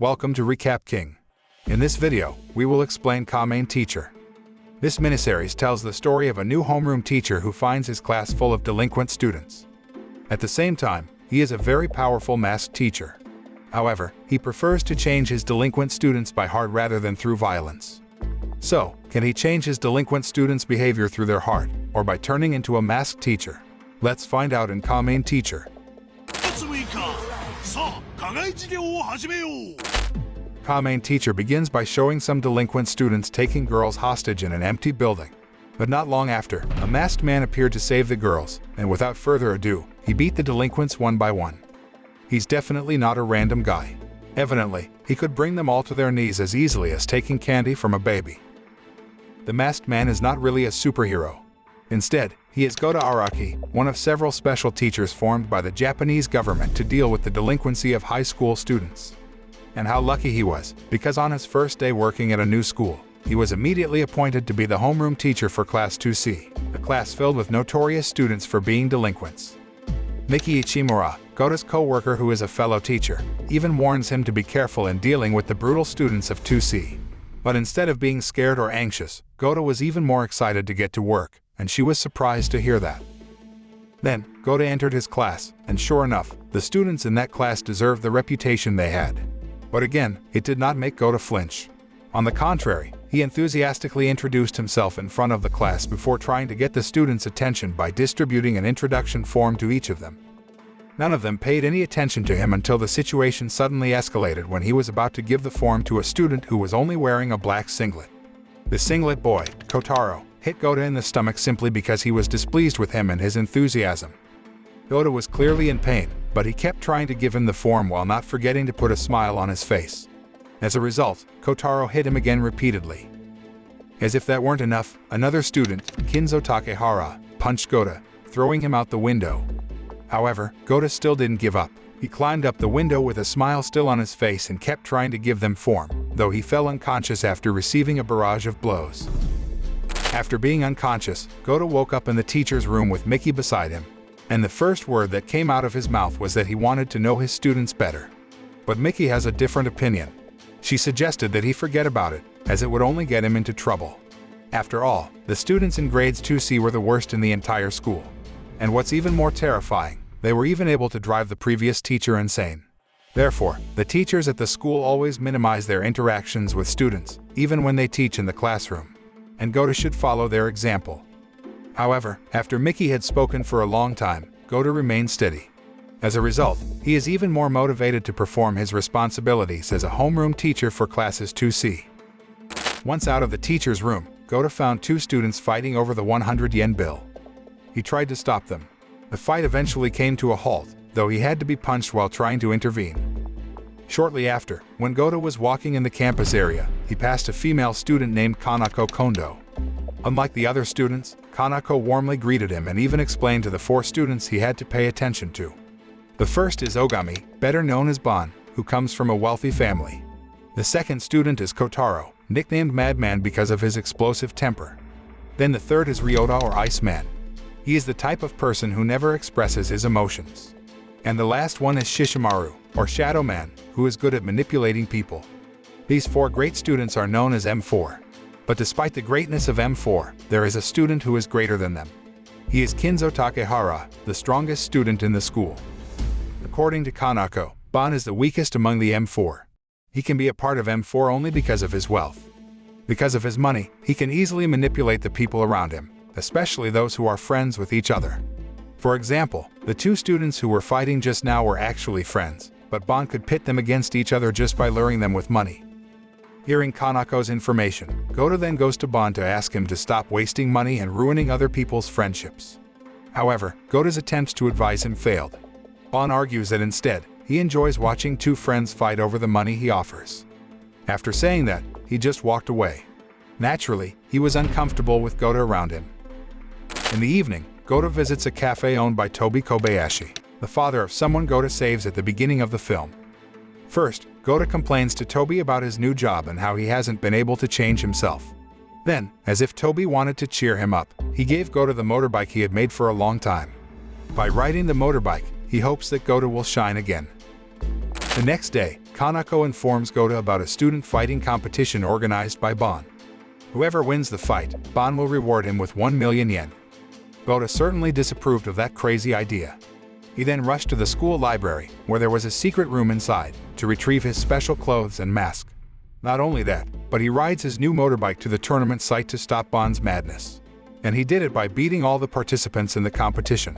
Welcome to Recap King. In this video, we will explain Taming Teacher. This miniseries tells the story of a new homeroom teacher who finds his class full of delinquent students. At the same time, he is a very powerful masked teacher. However, he prefers to change his delinquent students by heart rather than through violence. So, can he change his delinquent students' behavior through their heart, or by turning into a masked teacher? Let's find out in Taming Teacher. Taming Teacher begins by showing some delinquent students taking girls hostage in an empty building. But not long after, a masked man appeared to save the girls, and without further ado, he beat the delinquents one by one. He's definitely not a random guy. Evidently, he could bring them all to their knees as easily as taking candy from a baby. The masked man is not really a superhero. Instead, he is Gota Araki, one of several special teachers formed by the Japanese government to deal with the delinquency of high school students. And how lucky he was, because on his first day working at a new school, he was immediately appointed to be the homeroom teacher for Class 2C, a class filled with notorious students for being delinquents. Miki Ichimura, Gota's co-worker who is a fellow teacher, even warns him to be careful in dealing with the brutal students of 2C. But instead of being scared or anxious, Gota was even more excited to get to work, and she was surprised to hear that. Then, Gota entered his class, and sure enough, the students in that class deserved the reputation they had. But again, it did not make Gota flinch. On the contrary, he enthusiastically introduced himself in front of the class before trying to get the students' attention by distributing an introduction form to each of them. None of them paid any attention to him until the situation suddenly escalated when he was about to give the form to a student who was only wearing a black singlet. The singlet boy, Kotaro, hit Gota in the stomach simply because he was displeased with him and his enthusiasm. Gota was clearly in pain, but he kept trying to give him the form while not forgetting to put a smile on his face. As a result, Kotaro hit him again repeatedly. As if that weren't enough, another student, Kinzo Takehara, punched Gota, throwing him out the window. However, Gota still didn't give up. He climbed up the window with a smile still on his face and kept trying to give them form, though he fell unconscious after receiving a barrage of blows. After being unconscious, Gota woke up in the teacher's room with Miki beside him, and the first word that came out of his mouth was that he wanted to know his students better. But Miki has a different opinion. She suggested that he forget about it, as it would only get him into trouble. After all, the students in grades 2C were the worst in the entire school. And what's even more terrifying, they were even able to drive the previous teacher insane. Therefore, the teachers at the school always minimize their interactions with students, even when they teach in the classroom. And Gota should follow their example. However, after Miki had spoken for a long time, Gota remained steady. As a result, he is even more motivated to perform his responsibilities as a homeroom teacher for classes 2C. Once out of the teacher's room, Gota found two students fighting over the 100 yen bill. He tried to stop them. The fight eventually came to a halt, though he had to be punched while trying to intervene. Shortly after, when Gota was walking in the campus area, he passed a female student named Kanako Kondo. Unlike the other students, Kanako warmly greeted him and even explained to the four students he had to pay attention to. The first is Ogami, better known as Bon, who comes from a wealthy family. The second student is Kotaro, nicknamed Madman because of his explosive temper. Then the third is Ryota or Iceman. He is the type of person who never expresses his emotions. And the last one is Shishimaru, or Shadow Man, who is good at manipulating people. These four great students are known as M4. But despite the greatness of M4, there is a student who is greater than them. He is Kinzo Takehara, the strongest student in the school. According to Kanako, Bon is the weakest among the M4. He can be a part of M4 only because of his wealth. Because of his money, he can easily manipulate the people around him, especially those who are friends with each other. For example, the two students who were fighting just now were actually friends, but Bon could pit them against each other just by luring them with money. Hearing Kanako's information, Gota then goes to Bon to ask him to stop wasting money and ruining other people's friendships. However, Gota's attempts to advise him failed. Bon argues that instead, he enjoys watching two friends fight over the money he offers. After saying that, he just walked away. Naturally, he was uncomfortable with Gota around him. In the evening, Gota visits a cafe owned by Tobi Kobayashi, the father of someone Gota saves at the beginning of the film. First, Gota complains to Tobi about his new job and how he hasn't been able to change himself. Then, as if Tobi wanted to cheer him up, he gave Gota the motorbike he had made for a long time. By riding the motorbike, he hopes that Gota will shine again. The next day, Kanako informs Gota about a student fighting competition organized by Bon. Whoever wins the fight, Bon will reward him with 1 million yen. Gota certainly disapproved of that crazy idea. He then rushed to the school library, where there was a secret room inside, to retrieve his special clothes and mask. Not only that, but he rides his new motorbike to the tournament site to stop Bon's madness. And he did it by beating all the participants in the competition.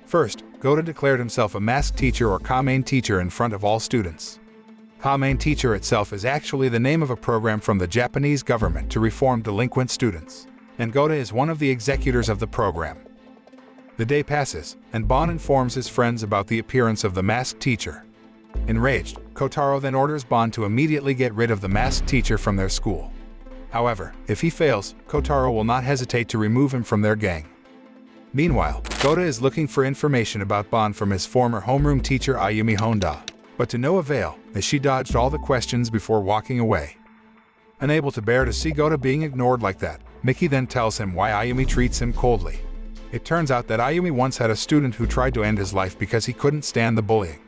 First, Gota declared himself a masked teacher or Taming teacher in front of all students. Taming teacher itself is actually the name of a program from the Japanese government to reform delinquent students, and Gota is one of the executors of the program. The day passes, and Bon informs his friends about the appearance of the masked teacher. Enraged, Kotaro then orders Bon to immediately get rid of the masked teacher from their school. However, if he fails, Kotaro will not hesitate to remove him from their gang. Meanwhile, Gota is looking for information about Bon from his former homeroom teacher Ayumi Honda, but to no avail, as she dodged all the questions before walking away. Unable to bear to see Gota being ignored like that, Miki then tells him why Ayumi treats him coldly. It turns out that Ayumi once had a student who tried to end his life because he couldn't stand the bullying.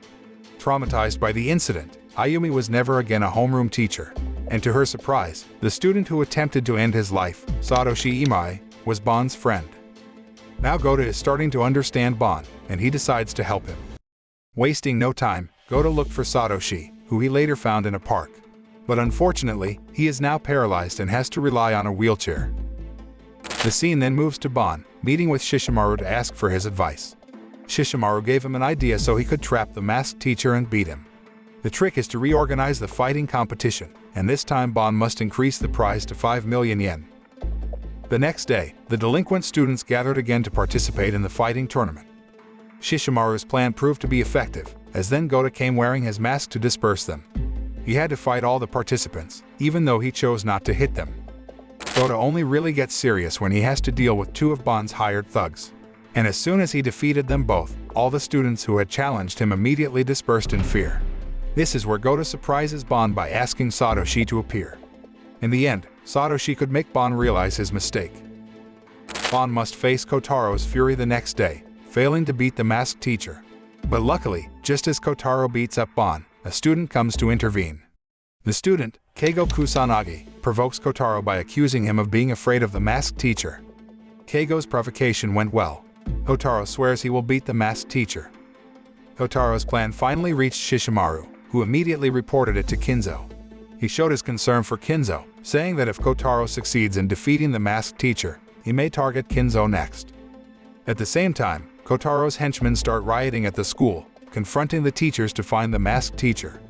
Traumatized by the incident, Ayumi was never again a homeroom teacher, and to her surprise, the student who attempted to end his life, Satoshi Imai, was Bon's friend. Now Gota is starting to understand Bon, and he decides to help him. Wasting no time, Gota looked for Satoshi, who he later found in a park. But unfortunately, he is now paralyzed and has to rely on a wheelchair. The scene then moves to Bon, meeting with Shishimaru to ask for his advice. Shishimaru gave him an idea so he could trap the masked teacher and beat him. The trick is to reorganize the fighting competition, and this time Bon must increase the prize to 5 million yen. The next day, the delinquent students gathered again to participate in the fighting tournament. Shishimaru's plan proved to be effective, as then Gota came wearing his mask to disperse them. He had to fight all the participants, even though he chose not to hit them. Gota only really gets serious when he has to deal with 2 of Bon's hired thugs. And as soon as he defeated them both, all the students who had challenged him immediately dispersed in fear. This is where Gota surprises Bon by asking Satoshi to appear. In the end, Satoshi could make Bon realize his mistake. Bon must face Kotaro's fury the next day, failing to beat the masked teacher. But luckily, just as Kotaro beats up Bon, a student comes to intervene. The student, Keigo Kusanagi, provokes Kotaro by accusing him of being afraid of the masked teacher. Keigo's provocation went well. Kotaro swears he will beat the masked teacher. Kotaro's plan finally reached Shishimaru, who immediately reported it to Kinzo. He showed his concern for Kinzo, saying that if Kotaro succeeds in defeating the masked teacher, he may target Kinzo next. At the same time, Kotaro's henchmen start rioting at the school, confronting the teachers to find the masked teacher.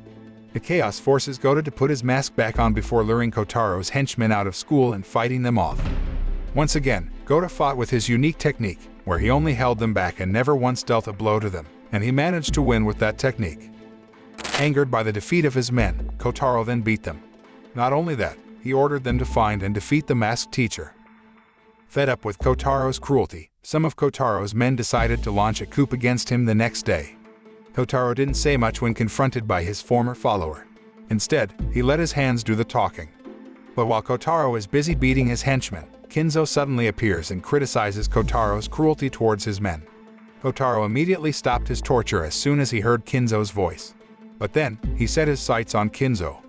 The chaos forces Gota to put his mask back on before luring Kotaro's henchmen out of school and fighting them off. Once again, Gota fought with his unique technique, where he only held them back and never once dealt a blow to them, and he managed to win with that technique. Angered by the defeat of his men, Kotaro then beat them. Not only that, he ordered them to find and defeat the masked teacher. Fed up with Kotaro's cruelty, some of Kotaro's men decided to launch a coup against him the next day. Kotaro didn't say much when confronted by his former follower. Instead, he let his hands do the talking. But while Kotaro is busy beating his henchmen, Kinzo suddenly appears and criticizes Kotaro's cruelty towards his men. Kotaro immediately stopped his torture as soon as he heard Kinzo's voice. But then, he set his sights on Kinzo.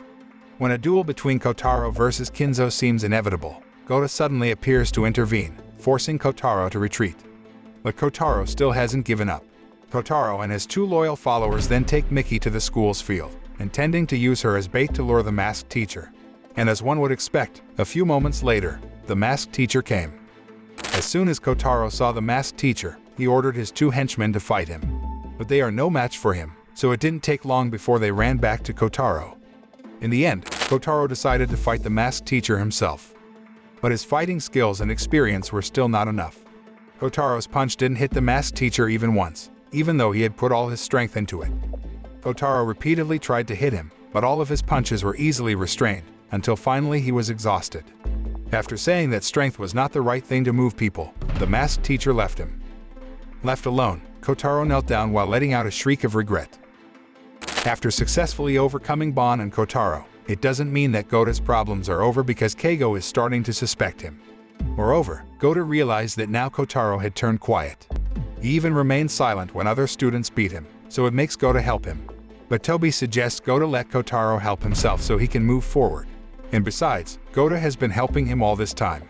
When a duel between Kotaro versus Kinzo seems inevitable, Gota suddenly appears to intervene, forcing Kotaro to retreat. But Kotaro still hasn't given up. Kotaro and his 2 loyal followers then take Miki to the school's field, intending to use her as bait to lure the masked teacher. And as one would expect, a few moments later, the masked teacher came. As soon as Kotaro saw the masked teacher, he ordered his 2 henchmen to fight him. But they are no match for him, so it didn't take long before they ran back to Kotaro. In the end, Kotaro decided to fight the masked teacher himself. But his fighting skills and experience were still not enough. Kotaro's punch didn't hit the masked teacher even once, even though he had put all his strength into it. Kotaro repeatedly tried to hit him, but all of his punches were easily restrained, until finally he was exhausted. After saying that strength was not the right thing to move people, the masked teacher left him. Left alone, Kotaro knelt down while letting out a shriek of regret. After successfully overcoming Bon and Kotaro, it doesn't mean that Gota's problems are over because Keigo is starting to suspect him. Moreover, Gota realized that now Kotaro had turned quiet. He even remained silent when other students beat him, so it makes Gota help him. But Toby suggests Gota let Kotaro help himself so he can move forward. And besides, Gota has been helping him all this time.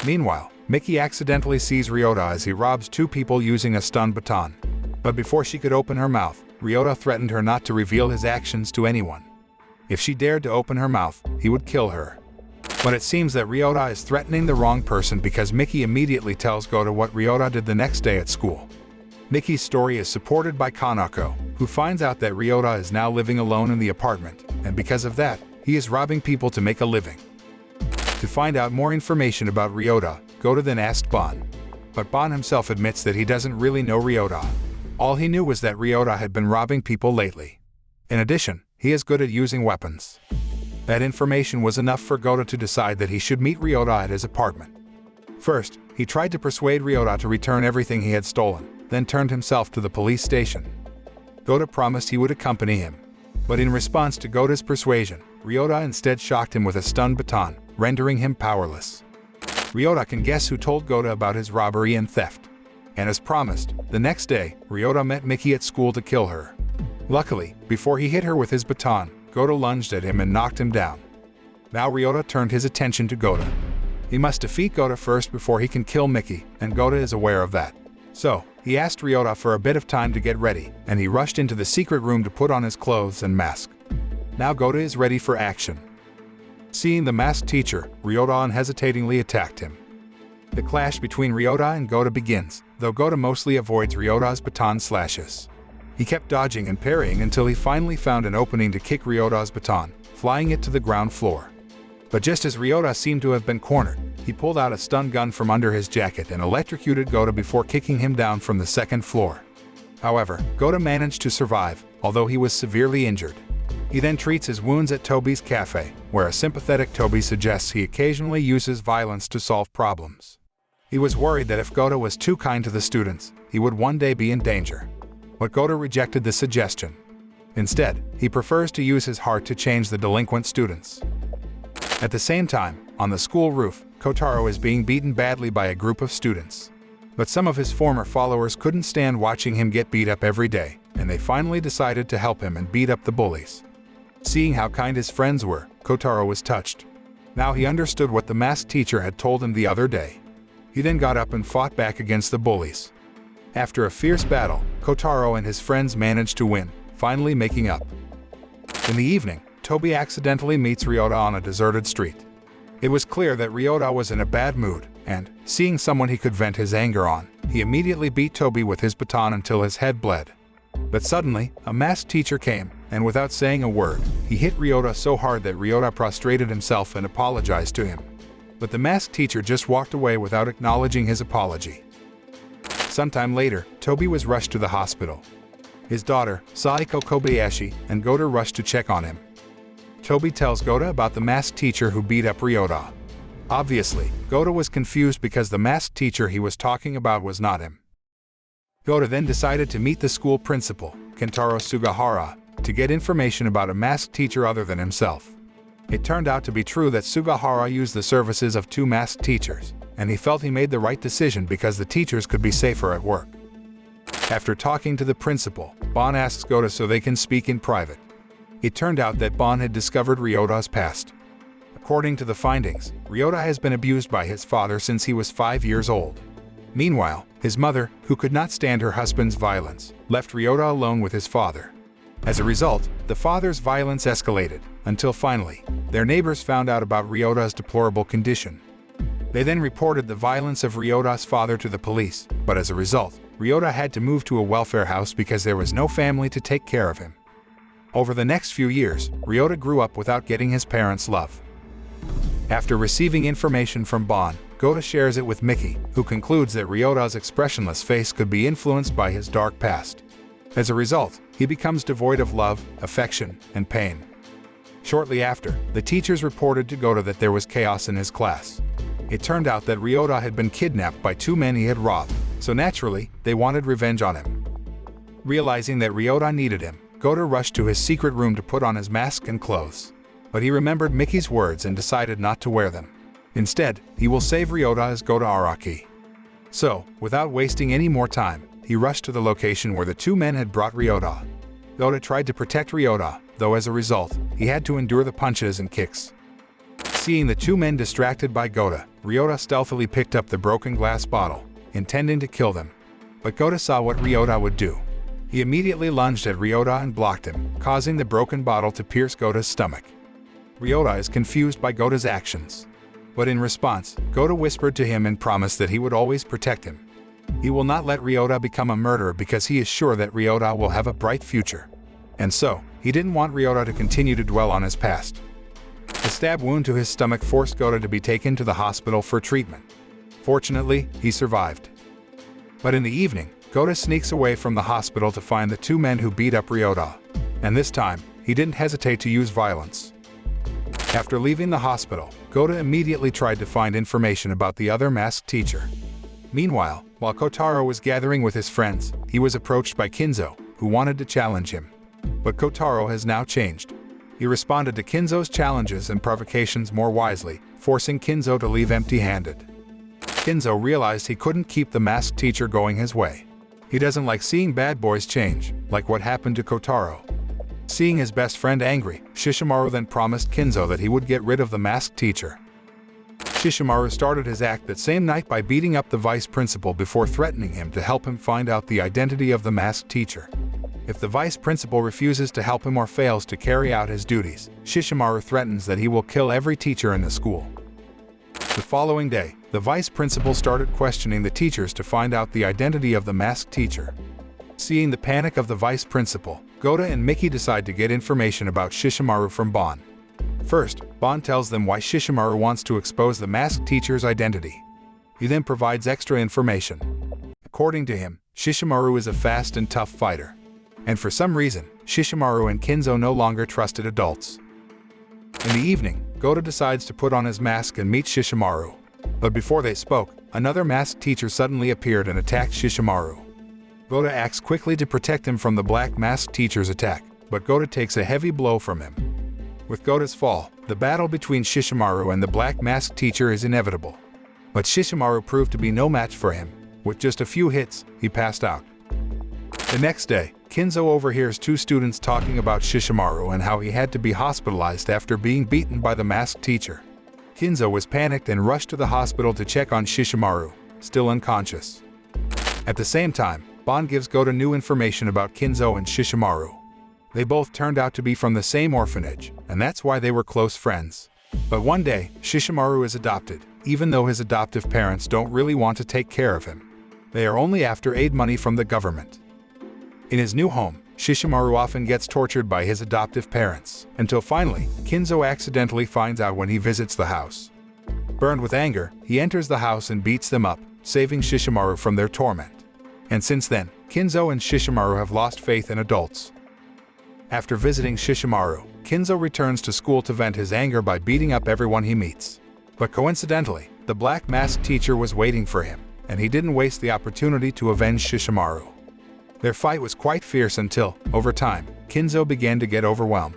Meanwhile, Miki accidentally sees Ryota as he robs two people using a stun baton. But before she could open her mouth, Ryota threatened her not to reveal his actions to anyone. If she dared to open her mouth, he would kill her. But it seems that Ryota is threatening the wrong person because Miki immediately tells Gota what Ryota did the next day at school. Miki's story is supported by Kanako, who finds out that Ryota is now living alone in the apartment, and because of that, he is robbing people to make a living. To find out more information about Ryota, Gota then asked Bon. But Bon himself admits that he doesn't really know Ryota. All he knew was that Ryota had been robbing people lately. In addition, he is good at using weapons. That information was enough for Gota to decide that he should meet Ryota at his apartment. First, he tried to persuade Ryota to return everything he had stolen, then turned himself to the police station. Gota promised he would accompany him. But in response to Gota's persuasion, Ryota instead shocked him with a stun baton, rendering him powerless. Ryota can guess who told Gota about his robbery and theft. And as promised, the next day, Ryota met Miki at school to kill her. Luckily, before he hit her with his baton, Gota lunged at him and knocked him down. Now Ryota turned his attention to Gota. He must defeat Gota first before he can kill Miki, and Gota is aware of that. So, he asked Ryota for a bit of time to get ready, and he rushed into the secret room to put on his clothes and mask. Now Gota is ready for action. Seeing the masked teacher, Ryota unhesitatingly attacked him. The clash between Ryota and Gota begins, though Gota mostly avoids Ryota's baton slashes. He kept dodging and parrying until he finally found an opening to kick Ryota's baton, flying it to the ground floor. But just as Ryota seemed to have been cornered, he pulled out a stun gun from under his jacket and electrocuted Gota before kicking him down from the second floor. However, Gota managed to survive, although he was severely injured. He then treats his wounds at Toby's cafe, where a sympathetic Toby suggests he occasionally uses violence to solve problems. He was worried that if Gota was too kind to the students, he would one day be in danger. But Gota rejected the suggestion. Instead, he prefers to use his heart to change the delinquent students. At the same time, on the school roof, Kotaro is being beaten badly by a group of students. But some of his former followers couldn't stand watching him get beat up every day, and they finally decided to help him and beat up the bullies. Seeing how kind his friends were, Kotaro was touched. Now he understood what the masked teacher had told him the other day. He then got up and fought back against the bullies. After a fierce battle, Kotaro and his friends managed to win, finally making up. In the evening, Toby accidentally meets Ryota on a deserted street. It was clear that Ryota was in a bad mood, and, seeing someone he could vent his anger on, he immediately beat Toby with his baton until his head bled. But suddenly, a masked teacher came, and without saying a word, he hit Ryota so hard that Ryota prostrated himself and apologized to him. But the masked teacher just walked away without acknowledging his apology. Sometime later, Toby was rushed to the hospital. His daughter, Saiko Kobayashi, and Gota rushed to check on him. Toby tells Gota about the masked teacher who beat up Ryota. Obviously, Gota was confused because the masked teacher he was talking about was not him. Gota then decided to meet the school principal, Kentaro Sugahara, to get information about a masked teacher other than himself. It turned out to be true that Sugahara used the services of two masked teachers, and he felt he made the right decision because the teachers could be safer at work. After talking to the principal, Bon asks Gota so they can speak in private. It turned out that Bon had discovered Ryota's past. According to the findings, Ryota has been abused by his father since he was 5 years old. Meanwhile, his mother, who could not stand her husband's violence, left Ryota alone with his father. As a result, the father's violence escalated, until finally, their neighbors found out about Ryota's deplorable condition. They then reported the violence of Ryota's father to the police, but as a result, Ryota had to move to a welfare house because there was no family to take care of him. Over the next few years, Ryota grew up without getting his parents' love. After receiving information from Bon, Gota shares it with Miki, who concludes that Ryota's expressionless face could be influenced by his dark past. As a result, he becomes devoid of love, affection, and pain. Shortly after, the teachers reported to Gota that there was chaos in his class. It turned out that Ryota had been kidnapped by two men he had robbed, so naturally, they wanted revenge on him. Realizing that Ryota needed him, Gota rushed to his secret room to put on his mask and clothes. But he remembered Miki's words and decided not to wear them. Instead, he will save Ryota as Gota Araki. So, without wasting any more time, he rushed to the location where the two men had brought Ryota. Gota tried to protect Ryota, though as a result, he had to endure the punches and kicks. Seeing the two men distracted by Gota, Ryota stealthily picked up the broken glass bottle, intending to kill them. But Gota saw what Ryota would do. He immediately lunged at Ryota and blocked him, causing the broken bottle to pierce Gota's stomach. Ryota is confused by Gota's actions. But in response, Gota whispered to him and promised that he would always protect him. He will not let Ryota become a murderer because he is sure that Ryota will have a bright future. And so, he didn't want Ryota to continue to dwell on his past. A stab wound to his stomach forced Gota to be taken to the hospital for treatment. Fortunately, he survived. But in the evening, Gota sneaks away from the hospital to find the two men who beat up Ryota. And this time, he didn't hesitate to use violence. After leaving the hospital, Gota immediately tried to find information about the other masked teacher. Meanwhile, while Kotaro was gathering with his friends, he was approached by Kinzo, who wanted to challenge him. But Kotaro has now changed. He responded to Kinzo's challenges and provocations more wisely, forcing Kinzo to leave empty-handed. Kinzo realized he couldn't keep the masked teacher going his way. He doesn't like seeing bad boys change, like what happened to Kotaro. Seeing his best friend angry, Shishimaru then promised Kinzo that he would get rid of the masked teacher. Shishimaru started his act that same night by beating up the vice principal before threatening him to help him find out the identity of the masked teacher. If the vice principal refuses to help him or fails to carry out his duties, Shishimaru threatens that he will kill every teacher in the school. The following day, the vice principal started questioning the teachers to find out the identity of the masked teacher. Seeing the panic of the vice principal, Gota and Miki decide to get information about Shishimaru from Bon. First, Bon tells them why Shishimaru wants to expose the masked teacher's identity. He then provides extra information. According to him, Shishimaru is a fast and tough fighter. And for some reason, Shishimaru and Kinzo no longer trusted adults. In the evening, Gota decides to put on his mask and meet Shishimaru. But before they spoke, another masked teacher suddenly appeared and attacked Shishimaru. Gota acts quickly to protect him from the black masked teacher's attack, but Gota takes a heavy blow from him. With Gota's fall, the battle between Shishimaru and the black masked teacher is inevitable. But Shishimaru proved to be no match for him. With just a few hits, he passed out. The next day, Kinzo overhears two students talking about Shishimaru and how he had to be hospitalized after being beaten by the masked teacher. Kinzo was panicked and rushed to the hospital to check on Shishimaru, still unconscious. At the same time, Bon gives Gota new information about Kinzo and Shishimaru. They both turned out to be from the same orphanage, and that's why they were close friends. But one day, Shishimaru is adopted, even though his adoptive parents don't really want to take care of him. They are only after aid money from the government. In his new home, Shishimaru often gets tortured by his adoptive parents, until finally, Kinzo accidentally finds out when he visits the house. Burned with anger, he enters the house and beats them up, saving Shishimaru from their torment. And since then, Kinzo and Shishimaru have lost faith in adults. After visiting Shishimaru, Kinzo returns to school to vent his anger by beating up everyone he meets. But coincidentally, the black masked teacher was waiting for him, and he didn't waste the opportunity to avenge Shishimaru. Their fight was quite fierce until, over time, Kinzo began to get overwhelmed.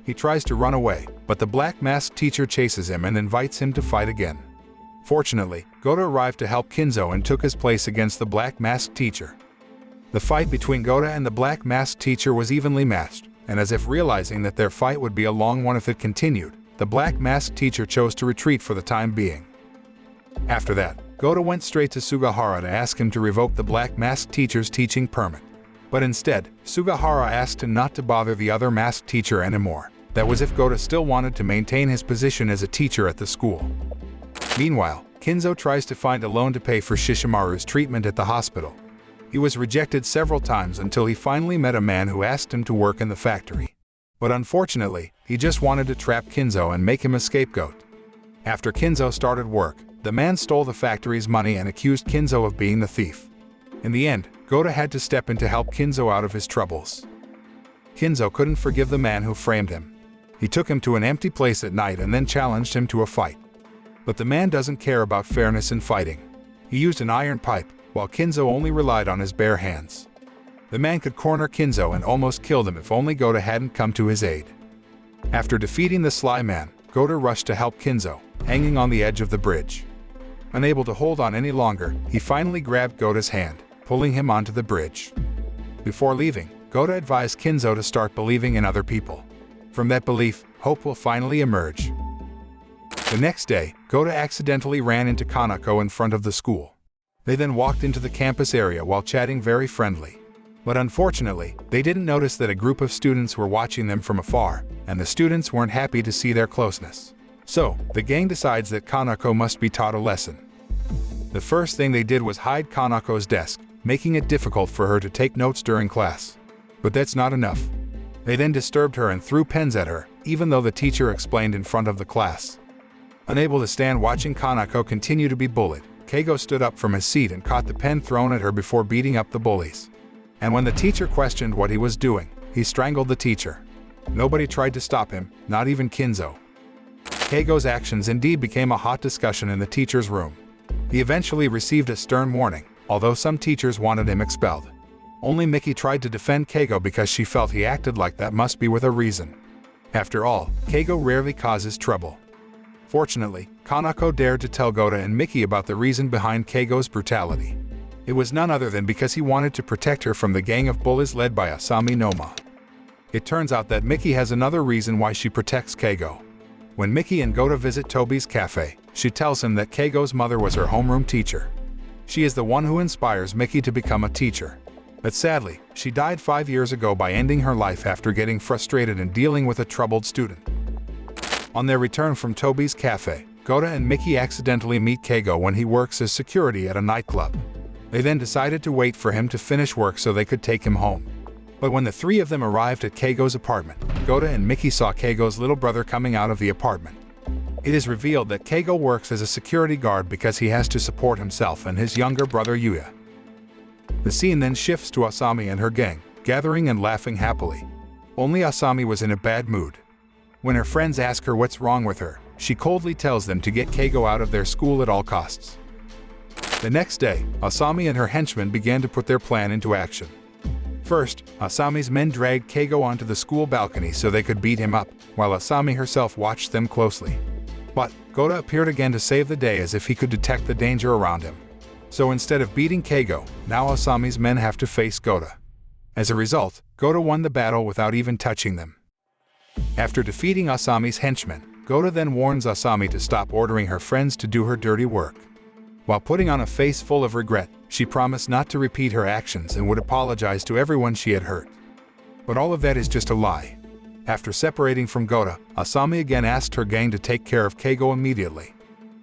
He tries to run away, but the black masked teacher chases him and invites him to fight again. Fortunately, Gota arrived to help Kinzo and took his place against the black masked teacher. The fight between Gota and the black masked teacher was evenly matched, and as if realizing that their fight would be a long one if it continued, the black masked teacher chose to retreat for the time being. After that, Gota went straight to Sugahara to ask him to revoke the black masked teacher's teaching permit. But instead, Sugahara asked him not to bother the other masked teacher anymore. That was if Gota still wanted to maintain his position as a teacher at the school. Meanwhile, Kinzo tries to find a loan to pay for Shishimaru's treatment at the hospital. He was rejected several times until he finally met a man who asked him to work in the factory. But unfortunately, he just wanted to trap Kinzo and make him a scapegoat. After Kinzo started work, the man stole the factory's money and accused Kinzo of being the thief. In the end, Gota had to step in to help Kinzo out of his troubles. Kinzo couldn't forgive the man who framed him. He took him to an empty place at night and then challenged him to a fight. But the man doesn't care about fairness in fighting. He used an iron pipe, while Kinzo only relied on his bare hands. The man could corner Kinzo and almost kill him if only Gota hadn't come to his aid. After defeating the sly man, Gota rushed to help Kinzo, hanging on the edge of the bridge. Unable to hold on any longer, he finally grabbed Gota's hand, pulling him onto the bridge. Before leaving, Gota advised Kinzo to start believing in other people. From that belief, hope will finally emerge. The next day, Gota accidentally ran into Kanako in front of the school. They then walked into the campus area while chatting very friendly. But unfortunately, they didn't notice that a group of students were watching them from afar, and the students weren't happy to see their closeness. So, the gang decides that Kanako must be taught a lesson. The first thing they did was hide Kanako's desk, making it difficult for her to take notes during class. But that's not enough. They then disturbed her and threw pens at her, even though the teacher explained in front of the class. Unable to stand watching Kanako continue to be bullied, Keigo stood up from his seat and caught the pen thrown at her before beating up the bullies. And when the teacher questioned what he was doing, he strangled the teacher. Nobody tried to stop him, not even Kinzo. Keigo's actions indeed became a hot discussion in the teacher's room. He eventually received a stern warning, although some teachers wanted him expelled. Only Miki tried to defend Keigo because she felt he acted like that must be with a reason. After all, Keigo rarely causes trouble. Fortunately, Kanako dared to tell Gota and Miki about the reason behind Keigo's brutality. It was none other than because he wanted to protect her from the gang of bullies led by Asami Noma. It turns out that Miki has another reason why she protects Keigo. When Miki and Gota visit Tobi's cafe, she tells him that Keigo's mother was her homeroom teacher. She is the one who inspires Miki to become a teacher. But sadly, she died 5 years ago by ending her life after getting frustrated and dealing with a troubled student. On their return from Tobi's cafe, Gota and Miki accidentally meet Keigo when he works as security at a nightclub. They then decided to wait for him to finish work so they could take him home. But when the three of them arrived at Keigo's apartment, Gota and Miki saw Keigo's little brother coming out of the apartment. It is revealed that Keigo works as a security guard because he has to support himself and his younger brother Yuya. The scene then shifts to Asami and her gang, gathering and laughing happily. Only Asami was in a bad mood. When her friends ask her what's wrong with her, she coldly tells them to get Keigo out of their school at all costs. The next day, Asami and her henchmen began to put their plan into action. First, Asami's men dragged Keigo onto the school balcony so they could beat him up, while Asami herself watched them closely. But Gota appeared again to save the day as if he could detect the danger around him. So instead of beating Keigo, now Asami's men have to face Gota. As a result, Gota won the battle without even touching them. After defeating Asami's henchmen, Gota then warns Asami to stop ordering her friends to do her dirty work. While putting on a face full of regret, she promised not to repeat her actions and would apologize to everyone she had hurt. But all of that is just a lie. After separating from Gota, Asami again asked her gang to take care of Keigo immediately.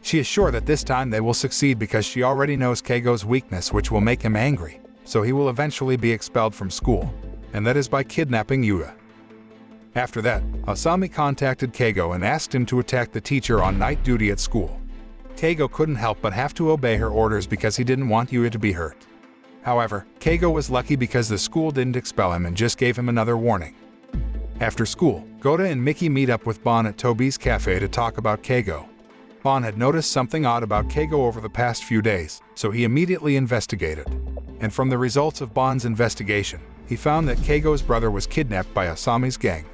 She is sure that this time they will succeed because she already knows Keigo's weakness, which will make him angry, so he will eventually be expelled from school, and that is by kidnapping Yuya. After that, Asami contacted Keigo and asked him to attack the teacher on night duty at school. Keigo couldn't help but have to obey her orders because he didn't want Yuya to be hurt. However, Keigo was lucky because the school didn't expel him and just gave him another warning. After school, Gota and Miki meet up with Bon at Tobi's cafe to talk about Keigo. Bon had noticed something odd about Keigo over the past few days, so he immediately investigated. And from the results of Bon's investigation, he found that Keigo's brother was kidnapped by Asami's gang.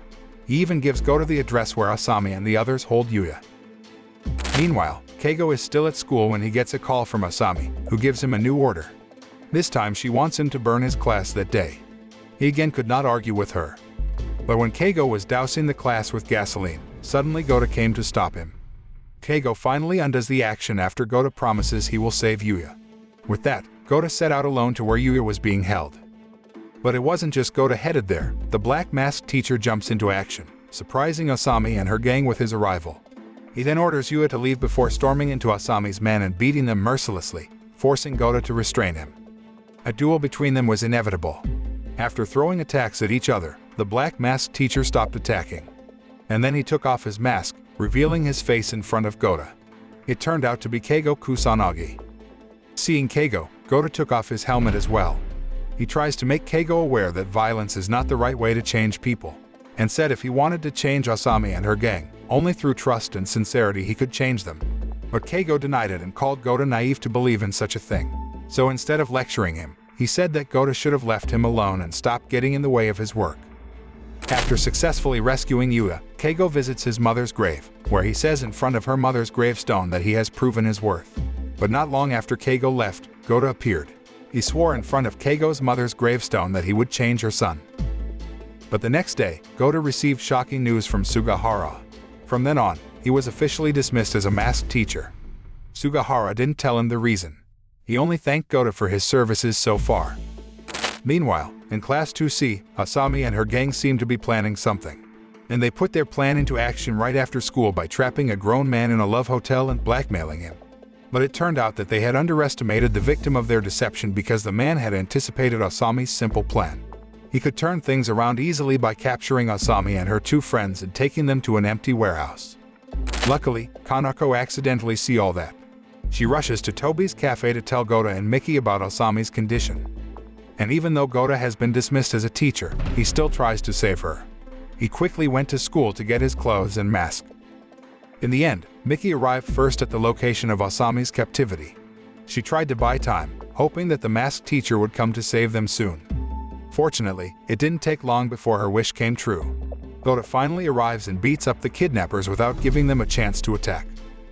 He even gives Gota the address where Asami and the others hold Yuya. Meanwhile, Keigo is still at school when he gets a call from Asami, who gives him a new order. This time she wants him to burn his class that day. He again could not argue with her. But when Keigo was dousing the class with gasoline, suddenly Gota came to stop him. Keigo finally undoes the action after Gota promises he will save Yuya. With that, Gota set out alone to where Yuya was being held. But it wasn't just Gota headed there. The black-masked teacher jumps into action, surprising Asami and her gang with his arrival. He then orders Yuya to leave before storming into Asami's men and beating them mercilessly, forcing Gota to restrain him. A duel between them was inevitable. After throwing attacks at each other, the black-masked teacher stopped attacking. And then he took off his mask, revealing his face in front of Gota. It turned out to be Keigo Kusanagi. Seeing Keigo, Gota took off his helmet as well. He tries to make Keigo aware that violence is not the right way to change people, and said if he wanted to change Asami and her gang, only through trust and sincerity he could change them. But Keigo denied it and called Gota naive to believe in such a thing. So instead of lecturing him, he said that Gota should have left him alone and stopped getting in the way of his work. After successfully rescuing Yuya, Keigo visits his mother's grave, where he says in front of her mother's gravestone that he has proven his worth. But not long after Keigo left, Gota appeared. He swore in front of Keigo's mother's gravestone that he would change her son. But the next day, Gota received shocking news from Sugahara. From then on, he was officially dismissed as a masked teacher. Sugahara didn't tell him the reason. He only thanked Gota for his services so far. Meanwhile, in Class 2C, Asami and her gang seemed to be planning something. And they put their plan into action right after school by trapping a grown man in a love hotel and blackmailing him. But it turned out that they had underestimated the victim of their deception because the man had anticipated Asami's simple plan. He could turn things around easily by capturing Asami and her two friends and taking them to an empty warehouse. Luckily, Kanako accidentally sees all that. She rushes to Tobi's cafe to tell Gota and Miki about Asami's condition. And even though Gota has been dismissed as a teacher, he still tries to save her. He quickly went to school to get his clothes and mask. In the end, Miki arrived first at the location of Asami's captivity. She tried to buy time, hoping that the masked teacher would come to save them soon. Fortunately, it didn't take long before her wish came true. Gota finally arrives and beats up the kidnappers without giving them a chance to attack.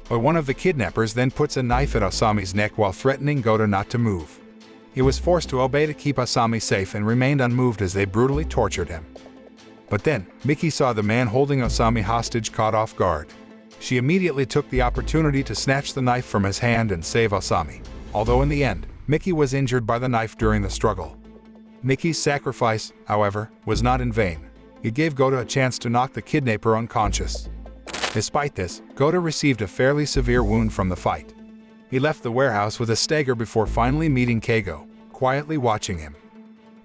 But one of the kidnappers then puts a knife at Asami's neck while threatening Gota not to move. He was forced to obey to keep Asami safe and remained unmoved as they brutally tortured him. But then, Miki saw the man holding Asami hostage caught off guard. She immediately took the opportunity to snatch the knife from his hand and save Asami. Although in the end, Miki was injured by the knife during the struggle. Miki's sacrifice, however, was not in vain. It gave Gota a chance to knock the kidnapper unconscious. Despite this, Gota received a fairly severe wound from the fight. He left the warehouse with a stagger before finally meeting Keigo, quietly watching him.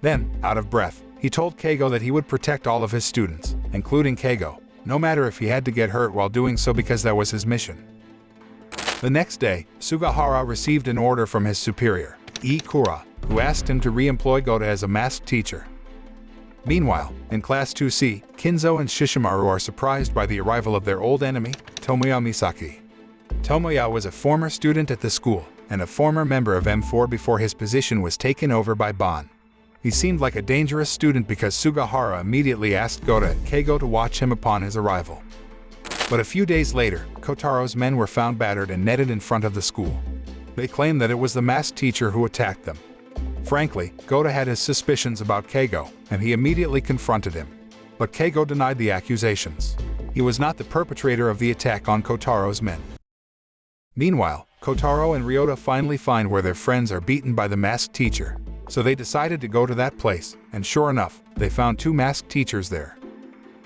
Then, out of breath, he told Keigo that he would protect all of his students, including Keigo, no matter if he had to get hurt while doing so because that was his mission. The next day, Sugahara received an order from his superior, Ikura, who asked him to re-employ Gota as a masked teacher. Meanwhile, in Class 2C, Kinzo and Shishimaru are surprised by the arrival of their old enemy, Tomoya Misaki. Tomoya was a former student at the school, and a former member of M4 before his position was taken over by Ban. He seemed like a dangerous student because Sugahara immediately asked Gota and Keigo to watch him upon his arrival. But a few days later, Kotaro's men were found battered and netted in front of the school. They claimed that it was the masked teacher who attacked them. Frankly, Gota had his suspicions about Keigo, and he immediately confronted him. But Keigo denied the accusations. He was not the perpetrator of the attack on Kotaro's men. Meanwhile, Kotaro and Ryota finally find where their friends are beaten by the masked teacher. So they decided to go to that place, and sure enough, they found two masked teachers there.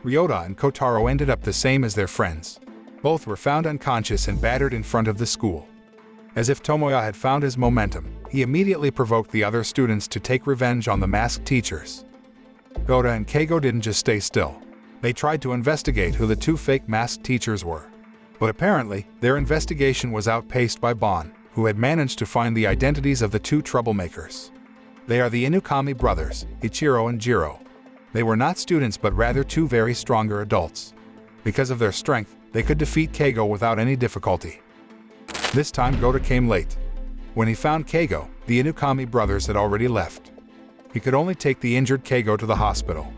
Ryota and Kotaro ended up the same as their friends. Both were found unconscious and battered in front of the school. As if Tomoya had found his momentum, he immediately provoked the other students to take revenge on the masked teachers. Gota and Keigo didn't just stay still. They tried to investigate who the two fake masked teachers were. But apparently, their investigation was outpaced by Ban, who had managed to find the identities of the two troublemakers. They are the Inukami brothers, Ichiro and Jiro. They were not students but rather two very stronger adults. Because of their strength, they could defeat Keigo without any difficulty. This time Gota came late. When he found Keigo, the Inukami brothers had already left. He could only take the injured Keigo to the hospital.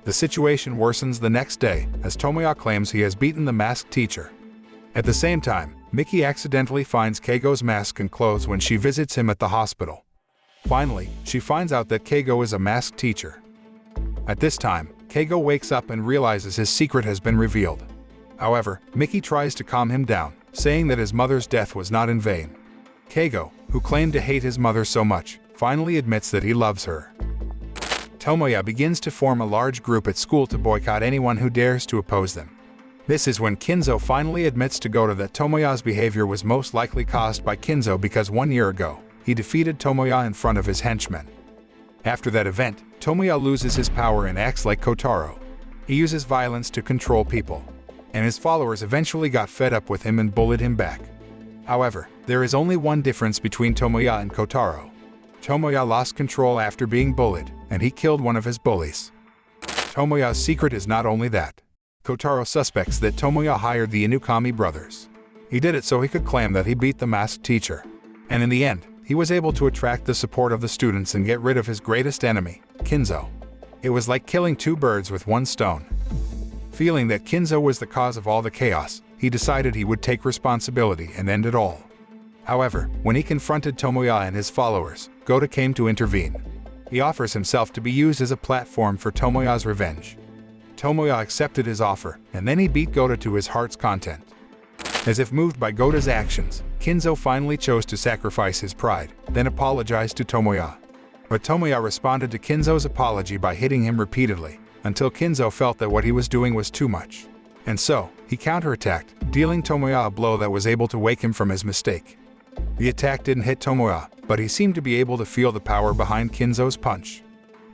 The situation worsens the next day, as Tomoya claims he has beaten the masked teacher. At the same time, Miki accidentally finds Keigo's mask and clothes when she visits him at the hospital. Finally, she finds out that Keigo is a masked teacher. At this time, Keigo wakes up and realizes his secret has been revealed. However, Miki tries to calm him down, saying that his mother's death was not in vain. Keigo, who claimed to hate his mother so much, finally admits that he loves her. Tomoya begins to form a large group at school to boycott anyone who dares to oppose them. This is when Kinzo finally admits to Gota that Tomoya's behavior was most likely caused by Kinzo because 1 year ago, he defeated Tomoya in front of his henchmen. After that event, Tomoya loses his power and acts like Kotaro. He uses violence to control people, and his followers eventually got fed up with him and bullied him back. However, there is only one difference between Tomoya and Kotaro. Tomoya lost control after being bullied, and he killed one of his bullies. Tomoya's secret is not only that. Kotaro suspects that Tomoya hired the Inukami brothers. He did it so he could claim that he beat the masked teacher. And in the end, he was able to attract the support of the students and get rid of his greatest enemy, Kinzo. It was like killing two birds with one stone. Feeling that Kinzo was the cause of all the chaos, he decided he would take responsibility and end it all. However, when he confronted Tomoya and his followers, Gota came to intervene. He offers himself to be used as a platform for Tomoya's revenge. Tomoya accepted his offer, and then he beat Gota to his heart's content. As if moved by Gota's actions, Kinzo finally chose to sacrifice his pride, then apologized to Tomoya. But Tomoya responded to Kinzo's apology by hitting him repeatedly, until Kinzo felt that what he was doing was too much. And so, he counterattacked, dealing Tomoya a blow that was able to wake him from his mistake. The attack didn't hit Tomoya, but he seemed to be able to feel the power behind Kinzo's punch.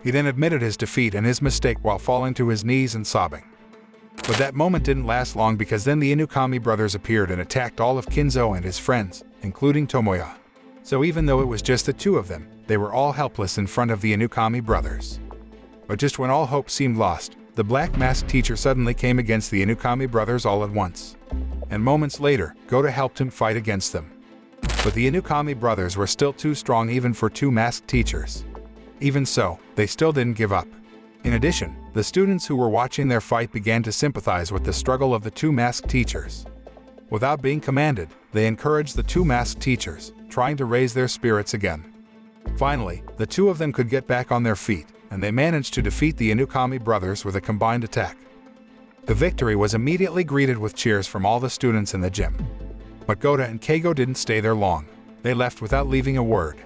He then admitted his defeat and his mistake while falling to his knees and sobbing. But that moment didn't last long, because then the Inukami brothers appeared and attacked all of Kinzo and his friends, including Tomoya. So even though it was just the two of them, they were all helpless in front of the Inukami brothers. But just when all hope seemed lost, the black masked teacher suddenly came against the Inukami brothers all at once. And moments later, Gota helped him fight against them. But the Inukami brothers were still too strong even for two masked teachers. Even so, they still didn't give up. In addition, the students who were watching their fight began to sympathize with the struggle of the two masked teachers. Without being commanded, they encouraged the two masked teachers, trying to raise their spirits again. Finally, the two of them could get back on their feet, and they managed to defeat the Inukami brothers with a combined attack. The victory was immediately greeted with cheers from all the students in the gym. But Gota and Keigo didn't stay there long. They left without leaving a word.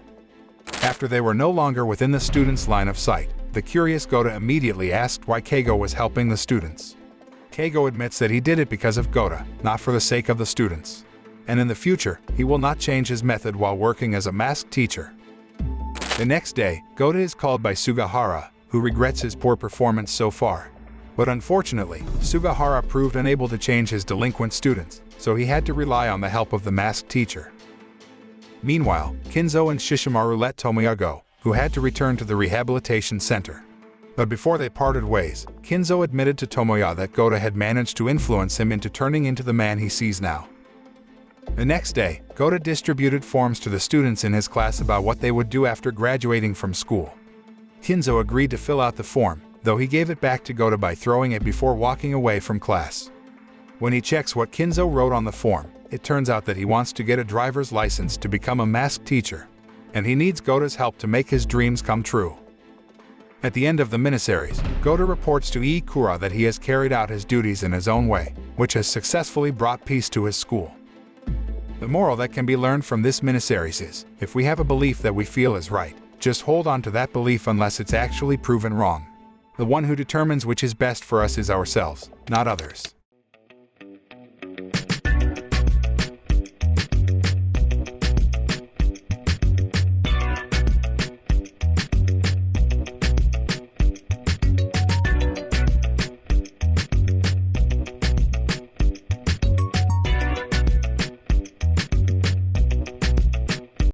After they were no longer within the students' line of sight, the curious Gota immediately asked why Keigo was helping the students. Keigo admits that he did it because of Gota, not for the sake of the students. And in the future, he will not change his method while working as a masked teacher. The next day, Gota is called by Sugahara, who regrets his poor performance so far. But unfortunately, Sugahara proved unable to change his delinquent students, so he had to rely on the help of the masked teacher. Meanwhile, Kinzo and Shishimaru let Tomoya go, who had to return to the rehabilitation center. But before they parted ways, Kinzo admitted to Tomoya that Gota had managed to influence him into turning into the man he sees now. The next day, Gota distributed forms to the students in his class about what they would do after graduating from school. Kinzo agreed to fill out the form, though he gave it back to Gota by throwing it before walking away from class. When he checks what Kinzo wrote on the form, it turns out that he wants to get a driver's license to become a masked teacher, and he needs Gota's help to make his dreams come true. At the end of the miniseries, Gota reports to Iikura that he has carried out his duties in his own way, which has successfully brought peace to his school. The moral that can be learned from this miniseries is, if we have a belief that we feel is right, just hold on to that belief unless it's actually proven wrong. The one who determines which is best for us is ourselves, not others.